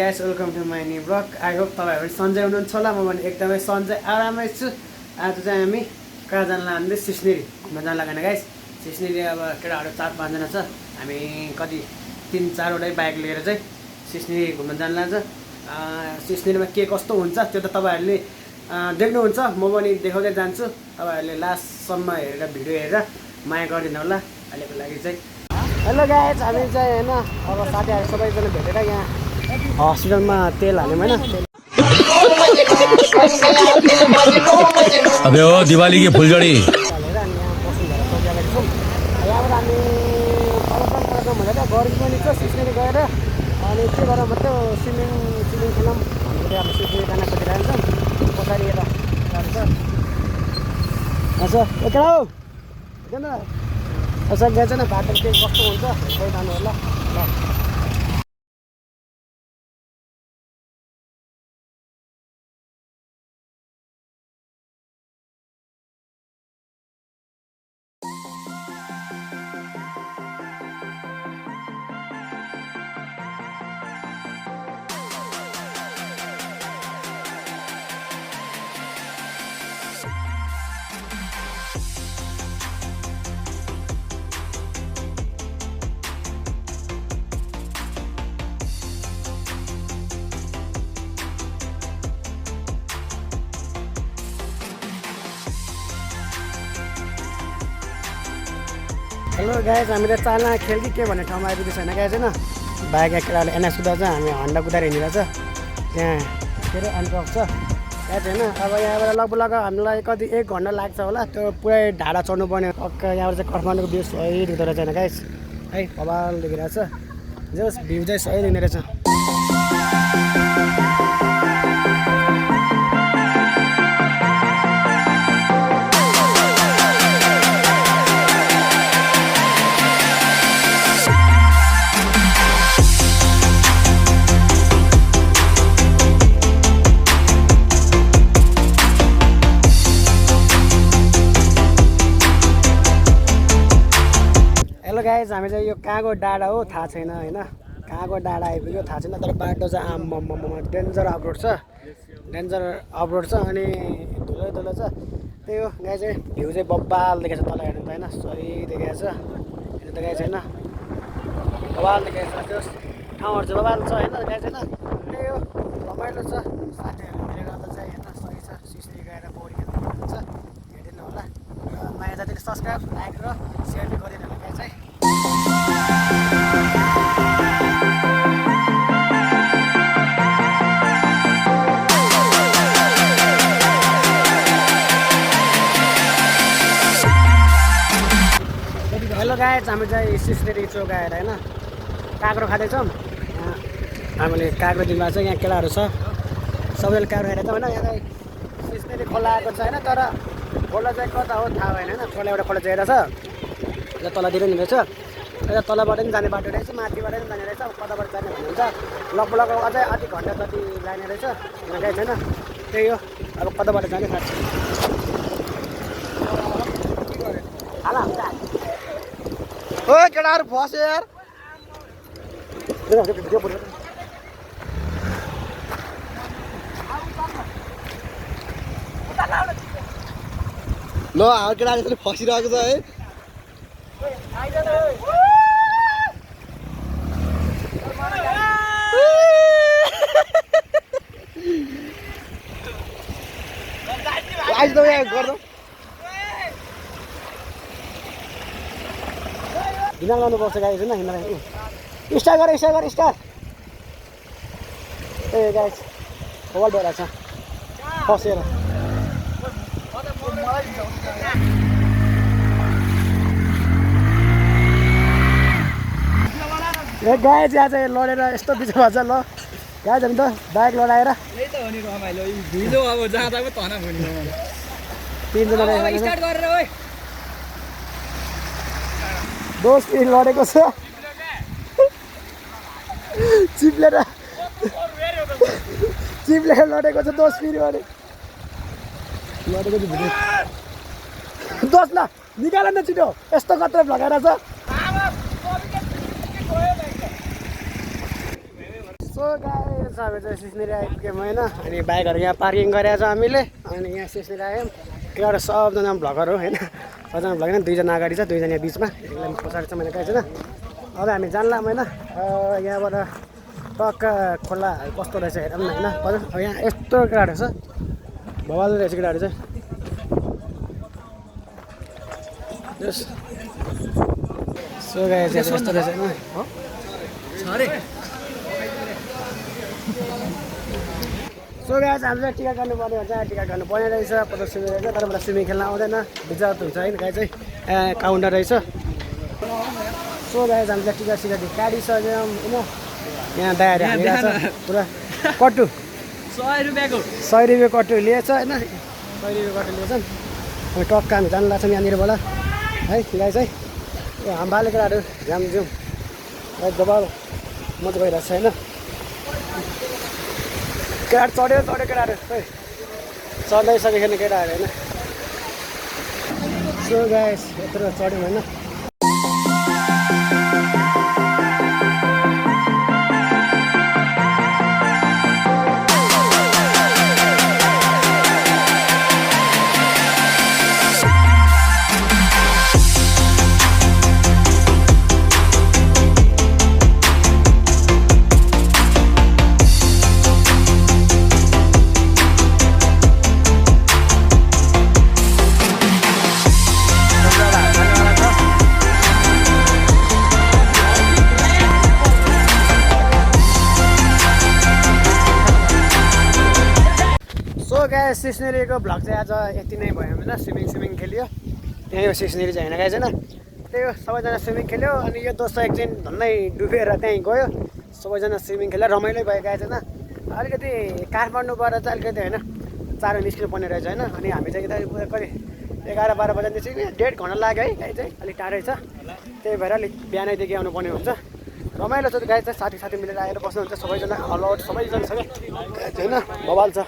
guys, welcome to my new vlog. I hope तपाईहरु सन्चै हुनुहुन्छ होला। म पनि एकदमै सन्चै आरामै छु। आज चाहिँ हामी कहाँ जान लाग्दै सिस्नेरी घुम्न जान लाग्ने गाइस। सिस्नेरी अब केटाहरु 4-5 जना छ। हामी कति 3-4 वटै बाइक लिएर चाहिँ सिस्नेरी घुम्न जान लाग्छ। सिस्नेरीमा के कस्तो हुन्छ त्यो त तपाईहरुले देख्नुहुन्छ। म पनि देखाउँदै जान्छु। तपाईहरुले लास्ट सम्म हेरेर भिडियो हेरेर माया गरिदिनु होला। अहिलेको लागि चाहिँ हेलो गाइस, हामी चाहिँ हैन अब साथीहरु सबैजना भेटेर यहाँ हस्पिटलमा तेल हाल्यौं हैन। अबे ओ दिवाली की फुलझड़ी हालेर अनि यहाँ बस्नु भएर सोचेको छौं। यहाँबाट हामी फलफल भनेर गरी पनि छ सिस्नेरी गएर अनि के गरेर मात्रै स्विमिङ खेलौँ हामीले अब सिस्नेरी खाना खोजिरहेको छौँ। पछाडि यता गर्छ अच्छा एकरा हो हेर्न असर गर्छ न बाटो के कस्तो हुन्छ हेर्दै जानु होला ल। हेलो गाइस, हामीले चालना खेल के भन्ने ठाउँमा आइपुगेको छैन गाइस हैन। बाइक केटाले एनएस कुदाउँछ, हामी हन्डा कुदाएर हिँडिरहेछ। त्यहाँ के अरे अनटक छ गाइस हैन। अब यहाँबाट लगभग हामीलाई कति 1 घन्टा लाग्छ होला। त्यो पुरै ढाडा चढ्नु पर्ने। यहाँबाट चाहिँ काठमाडौँको भ्यू सही देख्दो रहेछ हैन गाइस। है बबाल देखिरहेछ। जस भ्यू चाहिँ सही देख्ने रहेछ। हेलो गाइस, हामी चाहिँ यो कहाँको डाँडा हो थाहा छैन हैन। कहाँको डाँडा आइपुग्यो थाहा छैन। तर बाटो चाहिँ आम्ममम डेन्जर अफरोड छ। अनि धुलो छ। त्यही हो गाइस चाहिँ भ्यू चाहिँ बब्बाल देखेछ तल हेर्नु त हैन। सही देखेको छ हेर्नु त गाइस हैन। बब्बाल देखेको छ। त्यो ठाउँहरु चाहिँ बब्बाल छ हैन गाइस हैन। त्यही हो रमाइलो छ। साथीहरु मिलेर गर्दा चाहिँ हैन सही छ। सिस्नेरी गएर पौडी खेल्नु हुन्छ हेर्दिनु होला। माया जातिले सब्स्क्राइब लाइक र शेयर पनि गरिदिनु होला गाइस है। हेलो गाइस, हामी चाहिँ सिस्नेरी चोक आएर हैन काँक्रो खाँदैछौँ। हामीले काँक्रो दिनमा चाहिँ यहाँ केटाहरू छ सबैले काँक्रो खाइरहेछ हैन। यहाँ चाहिँ सिस्नेरी खोला आएको छ हैन। तर खोला चाहिँ कता हो थाहा भएन हैन। खोला एउटा खोला चाहिँ छ यो तलतिर नि रहेछ। यता तलबाट पनि जाने बाटो रहेछ, माथिबाट पनि जाने रहेछ। कताबाट जाने भन्नुहुन्छ लगभग अझै आधी घन्टा जति लाग्ने रहेछ यहाँ गाइस हैन। त्यही हो अब कताबाट जाने थाहा छैन। ओ केटाहरु फस्यो यार। ल हाल केटाहरु यसले फसिरहेको छ है। आइज दो यहाँ गर्दो हिँडा लानुपर्छ गाइस हैन। हिँड्न स्टार्ट गर स्टार्ट। ए गाइस बवाल भइरहेछ फसेर। ए गाइस यहाँ चाहिँ लडेर यस्तो बिच भन्छ ल गाइस। हामी त बाइक लडाएर यही त हो नि रमाइलो। ढिलो अब जाँदा पो तना भुल्नु मलाई। 3 जना स्टार्ट गरेर ओइ दोस्त पिर लडेको छ। चिप्लेर लडेको छ दोस्त पिर लडेको छ भिडियो। दोस्त ल निकाल न छिटो यस्तो कत्रो लगाएर छ। सो गाइस अब चाहिँ सिस्नेरी आइपुग्यौँ होइन अनि बाइकहरू यहाँ पार्किङ गरेको छ हामीले अनि यहाँ सिस्नेरी आयौँ एउटा सबजना भ्लगर हो होइन सबजना भ्लगर दुईजना अगाडि छ दुईजना बिचमा एकदम पछाडि छ मैले कहीँ छैन अब हामी जान्लाम होइन यहाँबाट टक्क खोला कस्तो रहेछ हेरौँ न होइन अब यहाँ यस्तो केटाहरू छ भवाल रहेछ केटाहरू चाहिँ सो गाइस यस्तो रहेछ होइन हो सो गाइस हामीले टिका गर्नुपर्ने हुन्छ टिका गर्नु पर्ने रहेछ 50 रुपियाँ रहेछ तर मलाई स्विमिङ खेल्न आउँदैन बिजात हुन्छ होइन गाई चाहिँ काउन्टर रहेछ सो गाइस हामीले टिका सिका काटिसक्यौँ होइन यहाँ दायाँहरू हालिरहेको छ पुरा कट्टु 100 रुपियाँको 100 रुपियाँ कट्टु लिएछ होइन 100 रुपियाँ कट्टु लिएछ अनि टक्क हामी जानु लाग्छौँ यहाँनिरबाट है गाई चाहिँ यो हाम्बाले केटाहरू जाम जाउँ है दबाल मजा भइरहेको छ होइन केटाहरू चढ्यो केटाहरू खै चढ्दैसक्यो खेल्ने केटाहरू होइन सो गाइस यत्रो चढ्यौँ होइन गाइस सिस्नेरीको भ्लग चाहिँ आज यति नै भयो होइन स्विमिङ खेल्यो त्यही हो सिस्नेरी चाहिँ होइन गाइस होइन त्यही हो सबैजना स्विमिङ खेल्यो अनि यो दोस्रो एकछिन झन्डै डुबेर त्यहीँ गयो सबैजना स्विमिङ खेलेर रमाइलो भयो गाइस होइन अलिकति काठमाडौँबाट चाहिँ अलिकति होइन चाँडो निस्किनु पर्ने रहेछ होइन अनि हामी चाहिँ यता कहिले 11-12 बजी निस्क्यो 1.5 घन्टा लाग्यो है गाई चाहिँ अलिक टाढै छ त्यही भएर अलिक बिहानैदेखि आउनु पर्ने हुन्छ रमाइलो छ गाई चाहिँ साथी मिलेर आएर बस्नुहुन्छ सबैजना अलआउट सबैजना छ क्या होइन बवाल छ